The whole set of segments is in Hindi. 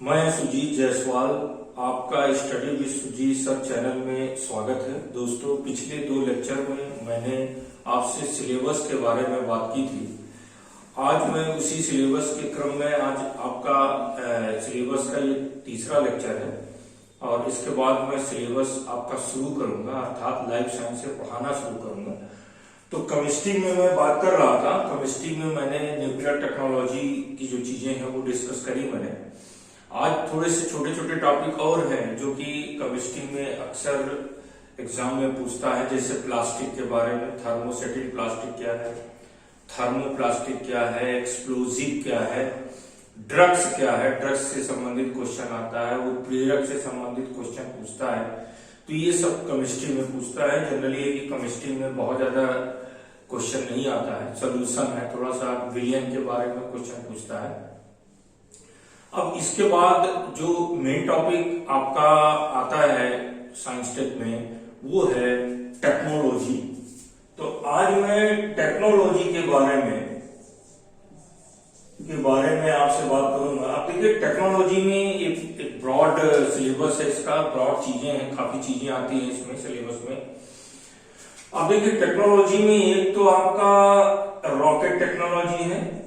मैं सुजीत जायसवाल, आपका study with Sujit sir channel में स्वागत है। दोस्तों, पिछले 2 लेक्चर में मैंने आपसे सिलेबस के बारे में बात की थी। आज मैं उसी सिलेबस के क्रम में आज आपका सिलेबस का ये तीसरा लेक्चर है और इसके बाद मैं सिलेबस आपका शुरू करूंगा, अर्थात लाइफ साइंस से पढ़ाना शुरू करूंगा। तो केमिस्ट्री में मैं बात कर रहा था। केमिस्ट्री में मैंने न्यूक्लियर टेक्नोलॉजी की जो चीजें हैं वो डिस्कस करी मैंने। आज थोड़े से छोटे छोटे टॉपिक और हैं जो कि केमिस्ट्री में अक्सर एग्जाम में पूछता है, जैसे प्लास्टिक के बारे में। थर्मोसेटिक प्लास्टिक क्या है, थर्मोप्लास्टिक क्या है, एक्सप्लोजिव क्या है, ड्रग्स क्या है, ड्रग्स से संबंधित क्वेश्चन आता है, वो प्रेरक से संबंधित क्वेश्चन पूछता है। तो ये सब केमिस्ट्री में पूछता है। जनरली है कि केमिस्ट्री में बहुत ज्यादा क्वेश्चन नहीं आता है, सोल्यूशन है, थोड़ा सा विलयन के बारे में क्वेश्चन पूछता है। अब इसके बाद जो मेन टॉपिक आपका आता है साइंस टेक में वो है टेक्नोलॉजी। तो आज मैं टेक्नोलॉजी के बारे में आपसे बात करूंगा। आप देखिए, टेक्नोलॉजी में एक ब्रॉड सिलेबस है, इसका ब्रॉड चीजें हैं, काफी चीजें आती हैं इसमें सिलेबस में। अब देखिए, टेक्नोलॉजी में एक तो आपका रॉकेट टेक्नोलॉजी है।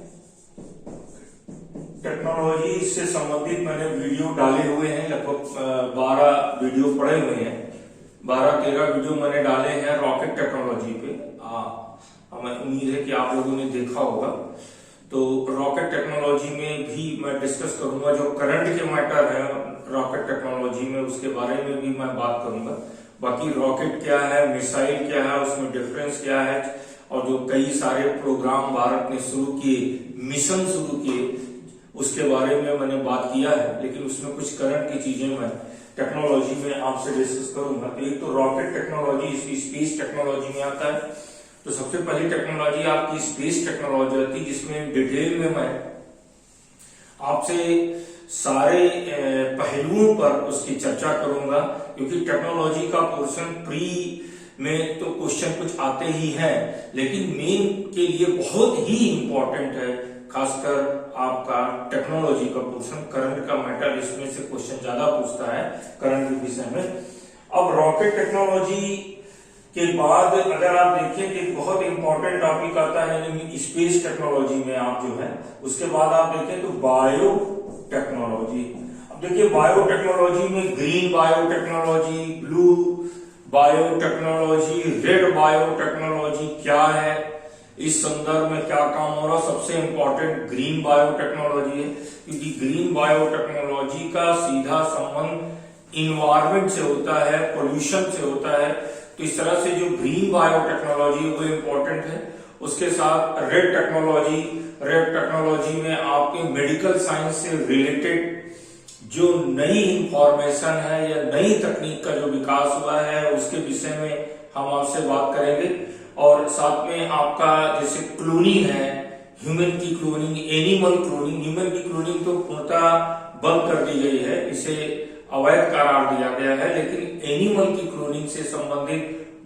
टेक्नोलॉजी से संबंधित मैंने वीडियो डाले हुए हैं, लगभग 12 वीडियो पड़े हुए हैं, 12-13 वीडियो मैंने डाले हैं रॉकेट टेक्नोलॉजी पे। हमें उम्मीद है कि आप लोगों ने देखा होगा। तो रॉकेट टेक्नोलॉजी में भी मैं डिस्कस करूंगा, जो करंट के मैटर है रॉकेट टेक्नोलॉजी में, उसके बारे में भी मैं बात करूंगा। बाकी रॉकेट क्या है, मिसाइल क्या है, उसमें डिफरेंस क्या है, और जो कई सारे प्रोग्राम भारत ने शुरू किए, मिशन शुरू किए, उसके बारे में मैंने बात किया है। लेकिन उसमें कुछ करंट की चीजें मैं टेक्नोलॉजी में आपसे डिस्कस करूंगा। तो एक तो रॉकेट टेक्नोलॉजी स्पेस टेक्नोलॉजी में आता है। तो सबसे पहली टेक्नोलॉजी आपकी स्पेस टेक्नोलॉजी होती है, जिसमें डिटेल में मैं आपसे सारे पहलुओं पर उसकी चर्चा करूंगा। क्योंकि टेक्नोलॉजी का पोर्शन प्री में तो क्वेश्चन कुछ आते ही हैं, लेकिन मेन के लिए बहुत ही इंपॉर्टेंट है, खासकर आपका टेक्नोलॉजी का पोर्शन, करंट का मैटर, इसमें से क्वेश्चन ज्यादा पूछता है करंट के विषय में। अब रॉकेट टेक्नोलॉजी के बाद अगर आप देखें कि बहुत इंपॉर्टेंट टॉपिक आता है स्पेस टेक्नोलॉजी में, आप जो है उसके बाद आप देखें तो बायो टेक्नोलॉजी। अब देखिए, बायो टेक्नोलॉजी में green bio technology, blue bio technology, red bio technology क्या है, इस संदर्भ में क्या काम हो रहा। सबसे इंपॉर्टेंट ग्रीन बायो टेक्नोलॉजी है, क्योंकि ग्रीन बायो टेक्नोलॉजी का सीधा संबंध इन्वायरमेंट से होता है, पोल्यूशन से होता है। तो इस तरह से जो ग्रीन बायो टेक्नोलॉजी वो इंपॉर्टेंट है। उसके साथ रेड टेक्नोलॉजी में आपके मेडिकल साइंस से रिलेटेड जो नई इंफॉर्मेशन है या नई तकनीक का जो विकास हुआ है, उसके विषय में हम आपसे बात करेंगे। और साथ में आपका जैसे क्लोनिंग है, ह्यूमन की क्लोनिंग, एनिमल क्लोनिंग। ह्यूमन की क्लोनिंग तो पूर्णतः बंद कर दी गई है, इसे अवैध करार दिया गया है। लेकिन एनिमल की क्लोनिंग से संबंधित,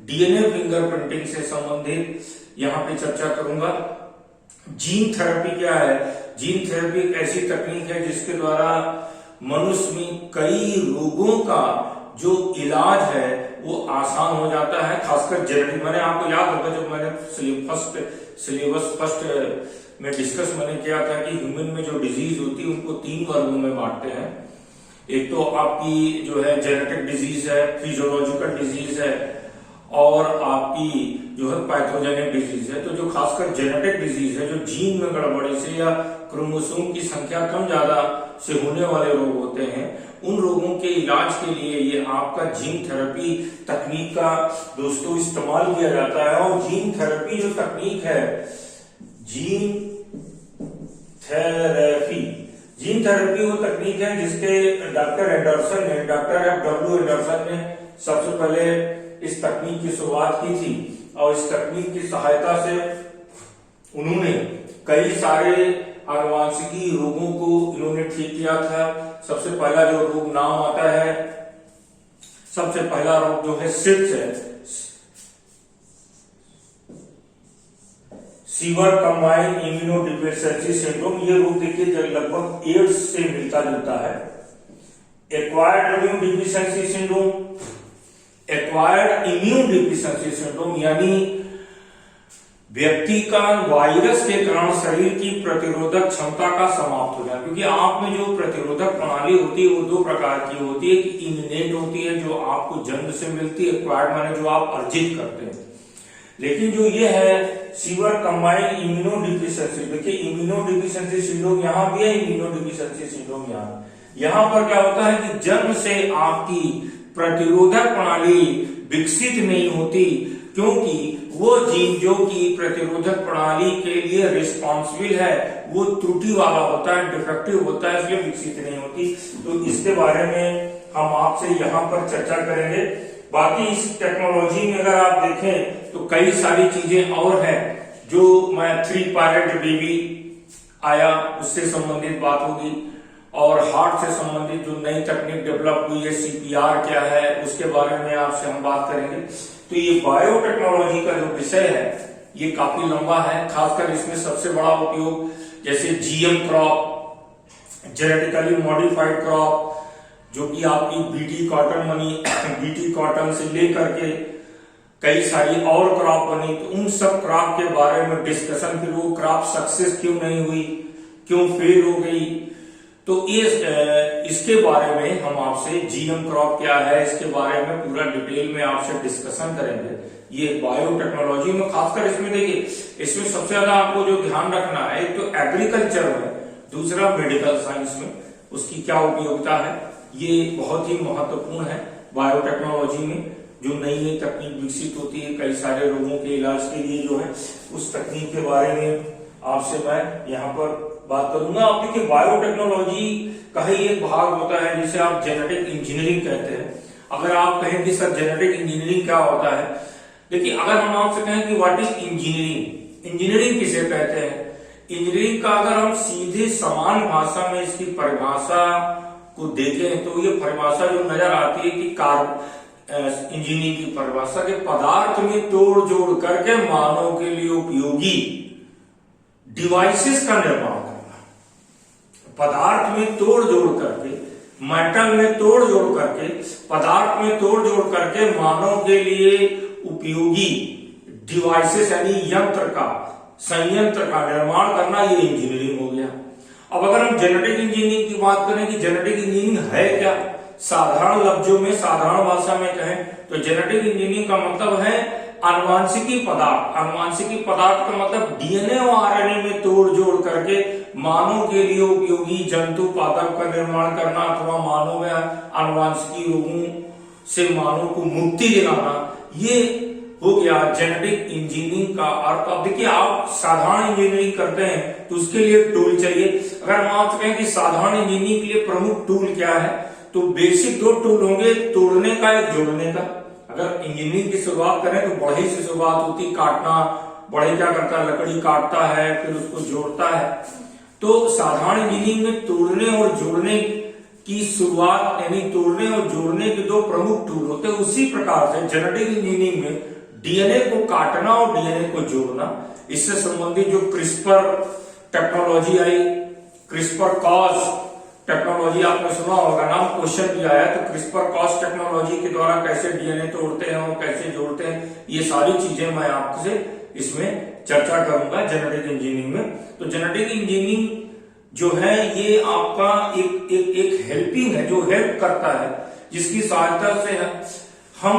डीएनए फिंगरप्रिंटिंग से संबंधित यहाँ पे चर्चा करूंगा। जीन थेरेपी क्या है? जीन थेरेपी एक ऐसी तकनीक है जिसके द्वारा मनुष्य में कई रोगों का जो इलाज है वो आसान हो जाता है, खासकर जेनेटिक। मैंने आपको याद होगा जब मैंने सिलेबस फर्स्ट में डिस्कस मैंने किया था कि ह्यूमन में जो डिजीज होती है उनको 3 वर्गों में बांटते हैं। एक तो आपकी जो है जेनेटिक डिजीज है, फिजियोलॉजिकल डिजीज है, और आपकी जो है पैथोजेनिक डिजीज है। तो जो खासकर जेनेटिक डिजीज है, जो जीन में गड़बड़ी से या क्रोमोसोम की संख्या कम ज्यादा से होने वाले रोग होते हैं, उन रोगों के इलाज के लिए ये आपका जीन थेरेपी तकनीक का दोस्तों इस्तेमाल किया जाता है। और जीन थेरेपी जो तकनीक है, जीन थेरेपी वो तकनीक है जिसके डॉक्टर FW एंडरसन ने सबसे पहले इस तकनीक की शुरुआत की थी। और इस तकनीक की सहायता से उन्होंने कई सारे आनुवांशिकी रोगों को इन्होंने ठीक किया था। सबसे पहला जो रोग नाम आता है, सबसे पहला रोग जो है सिप्स है, सीवर कंबाइंड इम्यूनोडिफिशियंसी सिंड्रोम। ये रोग देखिए लगभग एड्स से मिलता जुलता है। Acquired immune deficiency syndrome, acquired immune deficiency syndrome यानी व्यक्ति का वायरस के कारण शरीर की प्रतिरोधक क्षमता का समाप्त हो जाना, क्योंकि आप में जो प्रतिरोधक प्रणाली होती है वो दो प्रकार की होती है कि इननेट होती है जो आपको जन्म से मिलती है, एक्वायर्ड माने जो आप अर्जित करते हैं। लेकिन जो ये है सीवर कंबाइंड इम्यूनोडिफिशिएंसी, देखिए इम्यूनोडिफिशिएंसी सिंड्रोम यहाँ भी है, इम्यूनोडिफिशिएंसी सिंड्रोम यहाँ पर क्या होता है कि जन्म से आपकी प्रतिरोधक प्रणाली विकसित नहीं होती, क्योंकि वो जीन जो कि प्रतिरोधक प्रणाली के लिए रिस्पॉन्सिबल है वो त्रुटि वाला होता है, डिफेक्टिव होता है, इसलिए विकसित नहीं होती। तो इसके बारे में हम आपसे यहाँ पर चर्चा करेंगे। बाकी इस टेक्नोलॉजी में अगर आप देखें तो कई सारी चीजें और हैं, जो मैं 3 पायलट बेबी आया उससे संबंधित बात होगी, और हार्ट से संबंधित जो नई तकनीक डेवलप हुई है CPR क्या है उसके बारे में आपसे हम बात करेंगे। तो ये बायोटेक्नोलॉजी का जो विषय है ये काफी लंबा है, खासकर इसमें सबसे बड़ा उपयोग जैसे GM crop, genetically modified crop, जो कि आपकी BT कॉटन बनी, BT कॉटन से लेकर के कई सारी और क्रॉप बनी, तो उन सब क्रॉप के बारे में डिस्कशन, फिर वो क्रॉप सक्सेस क्यों नहीं हुई, क्यों फेल हो गई, तो ये इसके बारे में हम आपसे GM क्रॉप क्या है इसके बारे में पूरा डिटेल में आपसे डिस्कशन करेंगे। ये बायोटेक्नोलॉजी में खासकर इसमें देखिए, इसमें सबसे ज्यादा आपको जो ध्यान रखना है, एक तो एग्रीकल्चर में, दूसरा मेडिकल साइंस में उसकी क्या उपयोगिता है, ये बहुत ही महत्वपूर्ण है। बायोटेक्नोलॉजी में जो नई नई तकनीक विकसित होती है कई सारे रोगों के इलाज के लिए जो है, उस तकनीक के बारे में आपसे मैं यहाँ पर बात करूंगा। आप देखिए बायोटेक्नोलॉजी का ही एक भाग होता है जिसे आप जेनेटिक इंजीनियरिंग कहते हैं। अगर आप कहें कि सर जेनेटिक इंजीनियरिंग क्या होता है, देखिए अगर हम आपसे कहें कि व्हाट इज इंजीनियरिंग, इंजीनियरिंग किसे कहते हैं, इंजीनियरिंग का अगर हम सीधे समान भाषा में इसकी परिभाषा को देखें तो ये परिभाषा जो नजर आती है कि इंजीनियरिंग की परिभाषा के पदार्थ में तोड़ जोड़ करके मानव के लिए उपयोगी डिवाइसेस का निर्माण करना, पदार्थ में तोड़ जोड़ करके, मेटल में तोड़ जोड़ करके, पदार्थ में तोड़ जोड़ करके मानव के लिए उपयोगी डिवाइसेस यानी यंत्र का, संयंत्र का निर्माण करना, ये इंजीनियरिंग हो गया। अब अगर हम जेनेटिक इंजीनियरिंग की बात करें कि जेनेटिक इंजीनियरिंग है क्या, साधारण लफ्जों में, साधारण भाषा में कहें तो जेनेटिक इंजीनियरिंग का मतलब है आनुवांशिकी पदार्थ। आनुवांशिकी पदार्थ का मतलब DNA और RNA में तोड़ जोड़ करके मानव के लिए उपयोगी जंतु पादप का निर्माण करना, अथवा मानव में आनुवांशिकी रोगों से मानव को मुक्ति दिलाना, ये हो गया जेनेटिक इंजीनियरिंग का अर्थ। अब देखिए आप साधारण इंजीनियरिंग करते हैं तो उसके लिए टूल चाहिए। अगर हम आपसे कहें कि साधारण इंजीनियरिंग के लिए प्रमुख टूल क्या है, तो बेसिक 2 टूल होंगे, तोड़ने का, एक जोड़ने का। अगर इंजीनियरिंग की शुरुआत करें तो बढ़ई से शुरुआत होती, काटना, बढ़ई क्या करता है, लकड़ी काटता है फिर उसको जोड़ता है। तो साधारण इंजीनियरिंग में तोड़ने और जोड़ने की शुरुआत, यानी तोड़ने और जोड़ने के 2 प्रमुख टूल होते हैं। उसी प्रकार से जेनेटिक इंजीनियरिंग में DNA को काटना और DNA को जोड़ना, इससे संबंधित जो क्रिस्पर टेक्नोलॉजी आई, क्रिस्पर कॉज टेक्नोलॉजी आपने सुना होगा नाम, क्वेश्चन भी आया, तो क्रिस्पर कॉज टेक्नोलॉजी के द्वारा कैसे DNA तोड़ते हैं और कैसे जोड़ते हैं, ये सारी चीजें मैं आपसे इसमें चर्चा करूंगा जेनेटिक इंजीनियरिंग में। तो जेनेटिक इंजीनियरिंग जो है ये आपका एक हेल्पिंग है, जो हेल्प करता है, जिसकी सहायता से हम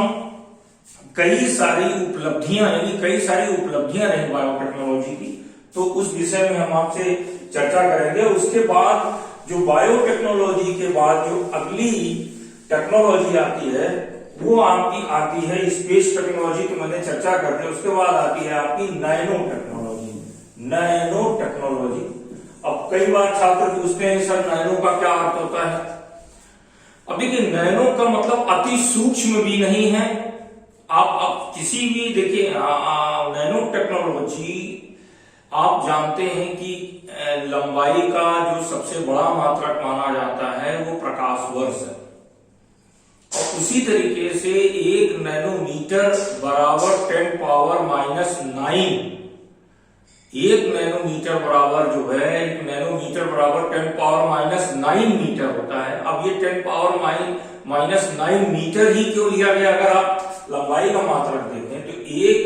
कई सारी उपलब्धियां, यानी कई सारी उपलब्धियां रही बायोटेक्नोलॉजी की, तो उस विषय में हम आपसे चर्चा करेंगे। उसके बाद जो बायोटेक्नोलॉजी के बाद जो अगली टेक्नोलॉजी आती है वो आपकी आती है स्पेस टेक्नोलॉजी, तो मैंने चर्चा कर दी। उसके बाद आती है आपकी नैनो टेक्नोलॉजी। नैनो टेक्नोलॉजी, अब कई बार छात्र पूछते हैं सर नैनो का क्या अर्थ होता है। अब देखिए नैनो का मतलब अति सूक्ष्म भी नहीं है। आप किसी भी देखिए नैनो टेक्नोलॉजी, आप जानते हैं कि लंबाई का जो सबसे बड़ा मात्रक माना जाता है वो प्रकाश वर्ष है, और उसी तरीके से 1 नैनोमीटर बराबर 10⁻⁹ 1 नैनोमीटर बराबर जो है, 1 नैनोमीटर बराबर 10⁻⁹ मीटर होता है। अब ये 10⁻⁹ मीटर ही क्यों लिया गया? अगर आप लंबाई का मात्रक देखें तो 1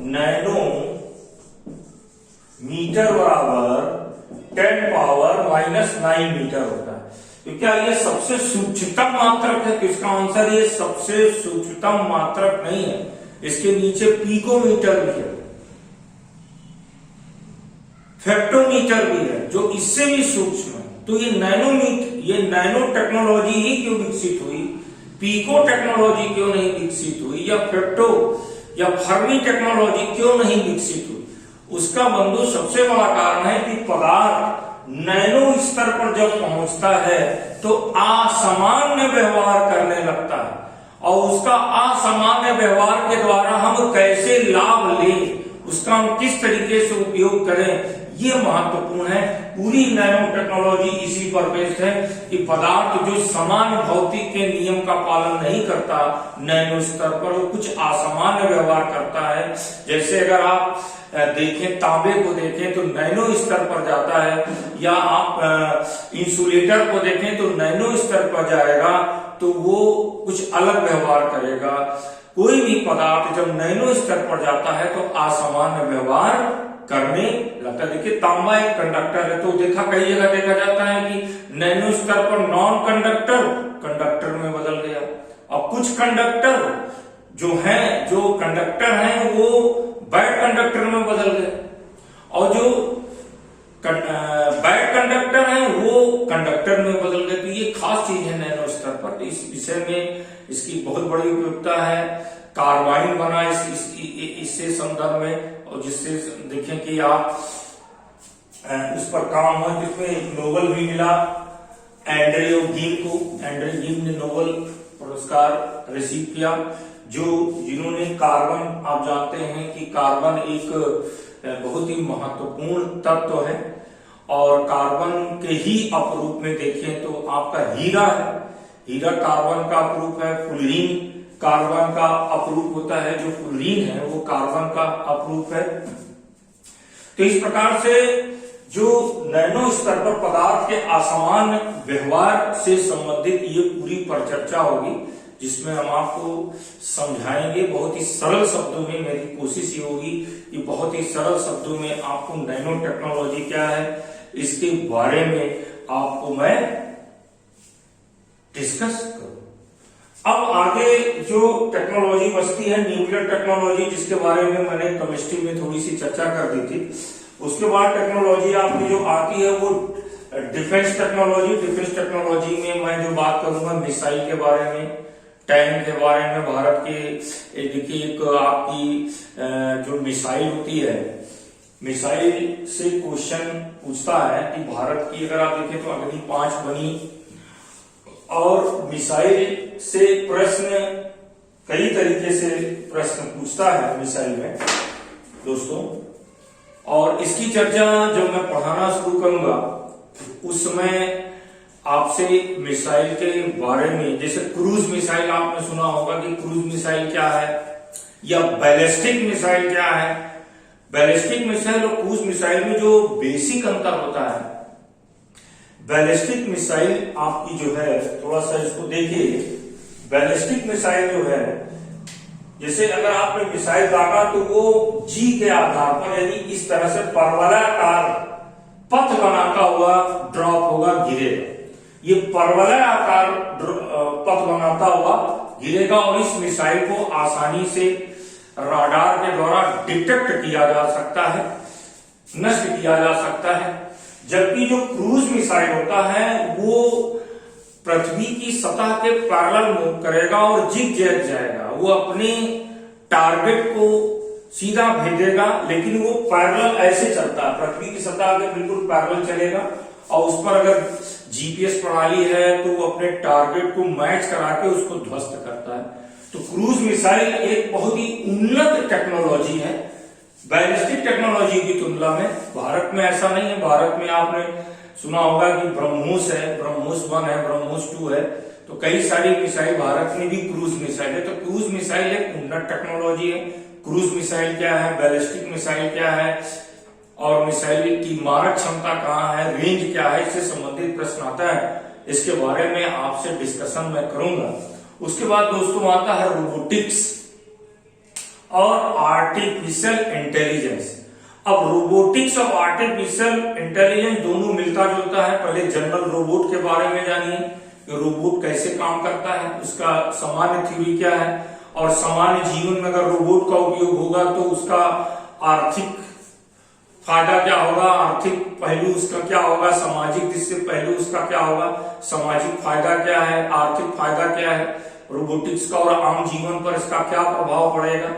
नैनोमीटर बराबर 10⁻⁹ मीटर होता है। तो क्या ये सबसे सूक्ष्मतम मात्रक है? तो इसका आंसर ये सबसे सूक्ष्मतम मात्रक नहीं है, इसके नीचे पिकोमीटर भी है, फेक्टोमीटर भी है, जो इससे भी सूक्ष्म है। तो ये नैनो टेक्नोलॉजी ही क्यों विकसित हुई? पिको टेक्नोलॉजी क्यों नहीं विकसित हुई, या फेक्टो या फर्मी टेक्नोलॉजी क्यों नहीं विकसित हुई? उसका बंधु सबसे बड़ा कारण है कि पदार्थ नैनो स्तर पर जब पहुंचता है तो असामान्य व्यवहार करने लगता है, और उसका असामान्य व्यवहार के द्वारा हम कैसे लाभ लें, उसका हम किस तरीके से उपयोग करें, ये महत्वपूर्ण है। पूरी नैनो टेक्नोलॉजी इसी पर बेस्ड है कि पदार्थ जो समान भौतिक के नियम का पालन नहीं करता नैनो स्तर पर, वो कुछ असामान्य व्यवहार करता है। जैसे अगर आप देखें, तांबे को देखें तो नैनो स्तर पर जाता है, या आप इंसुलेटर को देखें तो नैनो स्तर पर जाएगा, तो वो कुछ अलग व्यवहार करेगा। कोई भी पदार्थ जब नैनो स्तर पर जाता है तो असामान्य व्यवहार करने लगता है। देखिए, तांबा एक कंडक्टर है, तो देखा कई जगह देखा जाता है कि नैनो स्तर पर नॉन कंडक्टर कंडक्टर में बदल गया, और कुछ कंडक्टर जो कंडक्टर हैं वो बैड कंडक्टर में बदल गए, और जो बैड कंडक्टर हैं वो कंडक्टर में बदल गए। तो ये खास चीज है नैनो स्तर पर। तो इस विषय में इसकी बहुत बड़ी उपयोगिता है। कार्बाइन बना इससे संदर्भ में, और जिससे देखें कि आप उस पर काम हुआ, जिसमें नोबेल भी मिला एंड्रयू गिब को। एंड्रयू गिब ने नोबेल पुरस्कार रिसीव किया, जिन्होंने कार्बन, आप जानते हैं कि कार्बन एक बहुत ही महत्वपूर्ण तत्व है, और कार्बन के ही अपरूप में देखें तो आपका हीरा है, हीरा कार्बन का अपरूप है, फ्लोरीन कार्बन का अपरूप होता है, जो फ्लोरीन है वो कार्बन का अपरूप है। तो इस प्रकार से जो नैनो स्तर पर पदार्थ के असामान्य व्यवहार से संबंधित ये पूरी परिचर्चा होगी, जिसमें हम आपको समझाएंगे बहुत ही सरल शब्दों में। मेरी कोशिश ये होगी कि बहुत ही सरल शब्दों में आपको नैनो टेक्नोलॉजी क्या है इसके बारे में आपको मैं डिस्कस करूं। अब आगे जो टेक्नोलॉजी बचती है न्यूक्लियर टेक्नोलॉजी, जिसके बारे में मैंने केमिस्ट्री में थोड़ी सी चर्चा कर दी थी। उसके बाद टेक्नोलॉजी आपकी जो आती है वो डिफेंस टेक्नोलॉजी। डिफेंस टेक्नोलॉजी में मैं जो बात करूंगा मिसाइल के बारे में, टैंक के बारे में, भारत के देखिए एक आपकी जो मिसाइल होती है, मिसाइल से क्वेश्चन पूछता है कि भारत की अगर आप देखें तो अग्नि 5 बनी, और मिसाइल से प्रश्न कई तरीके से प्रश्न पूछता है मिसाइल में दोस्तों। और इसकी चर्चा जब मैं पढ़ाना शुरू करूंगा उस समय आपसे मिसाइल के बारे में, जैसे क्रूज मिसाइल आपने सुना होगा कि क्रूज मिसाइल क्या है, या बैलिस्टिक मिसाइल क्या है। बैलिस्टिक मिसाइल और क्रूज मिसाइल में जो बेसिक अंतर होता है, बैलिस्टिक मिसाइल आपकी जो है, थोड़ा सा इसको देखिए। बैलिस्टिक मिसाइल जो है, जैसे अगर आपने मिसाइल दागा तो वो जी के आधार पर, यानी इस तरह से परवलयाकार पथ बनाता हुआ ड्रॉप होगा, गिरेगा। ये परवलयाकार पथ बनाता हुआ गिरेगा, और इस मिसाइल को आसानी से राडार के द्वारा डिटेक्ट किया जा सकता है, नष्ट किया जा सकता है। जबकि जो क्रूज मिसाइल होता है वो पृथ्वी की सतह के पैरेलल मूव करेगा और जिग जैग जाएगा, वो अपने टारगेट को सीधा भेजेगा, लेकिन वो पैरेलल ऐसे चलता है, पृथ्वी की सतह के बिल्कुल पैरेलल चलेगा, और उस पर अगर जीपीएस प्रणाली है तो वो अपने टारगेट को मैच करा के उसको ध्वस्त करता है। तो क्रूज मिसाइल एक बहुत ही उन्नत टेक्नोलॉजी है बैलिस्टिक टेक्नोलॉजी की तुलना में। भारत में ऐसा नहीं है। भारत में आपने सुना होगा कि ब्रह्मोस है, ब्रह्मोस 1 है, ब्रह्मोस 2 है, तो कई सारी मिसाइल भारत में भी क्रूज मिसाइल है। तो क्रूज मिसाइल एक उन्नत टेक्नोलॉजी है। क्रूज मिसाइल क्या है, बैलिस्टिक मिसाइल क्या है, और मिसाइल की मारक क्षमता कहाँ है, रेंज क्या है, इससे संबंधित प्रश्न आता है। इसके बारे में आपसे डिस्कशन मैं करूंगा। उसके बाद दोस्तों आता है रोबोटिक्स और आर्टिफिशियल इंटेलिजेंस। अब रोबोटिक्स और आर्टिफिशियल इंटेलिजेंस दोनों मिलता जुलता है। पहले जनरल रोबोट के बारे में जानिए कि रोबोट कैसे काम करता है, उसका सामान्य थ्योरी क्या है, और सामान्य जीवन में अगर रोबोट का उपयोग होगा तो उसका आर्थिक फायदा क्या होगा, आर्थिक पहलू उसका क्या होगा, सामाजिक दृष्टि पहलू उसका क्या होगा, सामाजिक फायदा क्या है, आर्थिक फायदा क्या है रोबोटिक्स का, और आम जीवन पर इसका क्या प्रभाव पड़ेगा।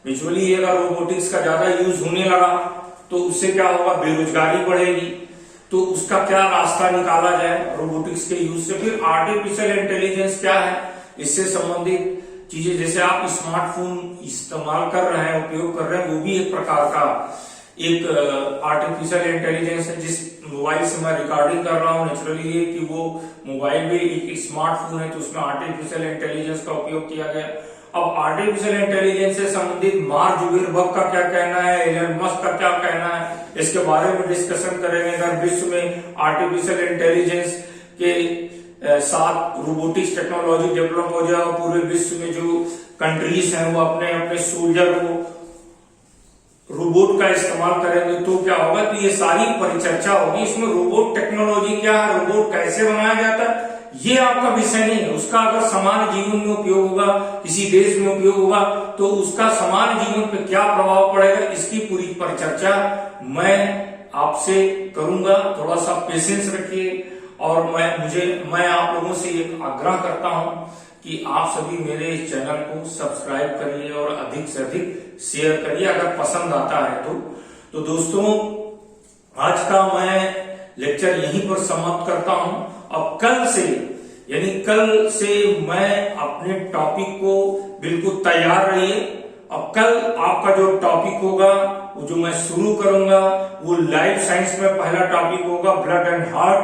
विजुअली अगर रोबोटिक्स का ज्यादा यूज होने लगा तो उससे क्या होगा, बेरोजगारी बढ़ेगी, तो उसका क्या रास्ता निकाला जाए रोबोटिक्स के यूज से। फिर आर्टिफिशियल इंटेलिजेंस क्या है, इससे संबंधित चीजें, जैसे आप स्मार्टफोन इस्तेमाल कर रहे हैं, उपयोग कर रहे हैं, वो भी एक प्रकार का एक आर्टिफिशियल इंटेलिजेंस है। जिस मोबाइल से मैं रिकॉर्डिंग कर रहा हूँ, नेचुरली ये कि वो मोबाइल भी एक स्मार्टफोन है, तो उसमें आर्टिफिशियल इंटेलिजेंस का उपयोग किया गया। अब आर्टिफिशियल इंटेलिजेंस से संबंधित मार्क जुकरबर्ग का क्या कहना है, एलन मस्क का क्या कहना है, इसके बारे में डिस्कशन करेंगे। अगर विश्व में आर्टिफिशियल इंटेलिजेंस के साथ रोबोटिक्स टेक्नोलॉजी डेवलप हो जाए और पूरे विश्व में जो कंट्रीज हैं वो अपने अपने सोल्जर को रोबोट का इस्तेमाल करेंगे तो क्या होगा, तो ये सारी परिचर्चा होगी। इसमें रोबोट टेक्नोलॉजी क्या है, रोबोट कैसे बनाया जाता है, ये आपका विषय नहीं है। उसका अगर सामान्य जीवन में उपयोग होगा, किसी देश में उपयोग होगा, तो उसका सामान्य जीवन पे क्या प्रभाव पड़ेगा, इसकी पूरी परिचर्चा मैं आपसे करूंगा। थोड़ा सा पेशेंस रखिए, और मैं आप लोगों से एक आग्रह करता हूं कि आप सभी मेरे इस चैनल को सब्सक्राइब करिए और अधिक से अधिक शेयर करिए अगर पसंद आता है तो दोस्तों आज का मैं लेक्चर यहीं पर समाप्त करता हूं। अब कल से मैं अपने टॉपिक को बिल्कुल तैयार रहिए। अब कल आपका जो टॉपिक होगा, वो जो मैं शुरू करूंगा, वो लाइफ साइंस में पहला टॉपिक होगा, ब्लड एंड हार्ट।